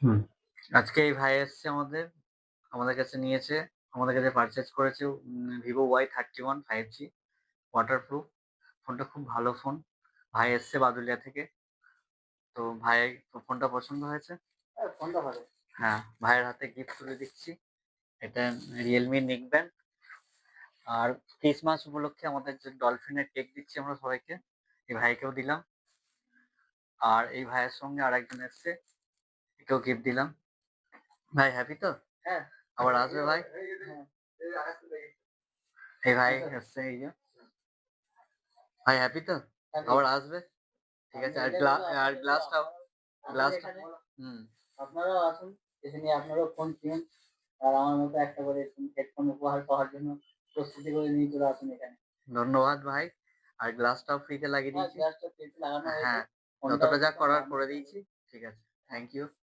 হুম। আজকে এই ভাই এসছে আমাদের কাছে নিয়েছে, আমাদের কাছে পারচেজ করেছে Vivo Y31 5G ওয়াটারপ্রুফ। ফোনটা খুব ভালো ফোন। ভাই এসছে বাদুলিয়া থেকে। তো ভাই ফোনটা পছন্দ হয়েছে? হ্যাঁ, ফোনটা ভালো। হ্যাঁ, ভাইয়ের হাতে গিফট তুলে দিচ্ছি। এটা Realme নেকব্যান্ড। আর ক্রিসমাস উপলক্ষে আমাদের যে ডলফিনের কেক দিচ্ছি আমরা সবাইকে। এই ভাইকেও দিলাম। আর এই ভাইয়ের সঙ্গে আরেকজন এসছে, একেও গিফট দিলাম। ভাই হ্যাপি তো? হ্যাঁ। আবার আসবে ভাই? হ্যাঁ। এই ভাই এসছে এই যে। ভাই হ্যাপি তো? আবার আসবে? ঠিক আছে। আর গ্লাসটা হুম। আপনারাও আসুন, এসে নিয়ে আপনারাও ফোন কিনুন। আর আমার মতো একটা করে হেডফোন উপহার পাওয়ার জন্য প্রস্তুতি করে নিয়ে চলে আসুন এখানে। ধন্যবাদ ভাই। আর গ্লাসটাও ফ্রিতে লাগিয়ে দিয়েছি। গ্লাসটা ফ্রিতে লাগানো হয়েছে। হ্যাঁ, যতটা যা করার করে দিয়েছি। ঠিক আছে। Thank you.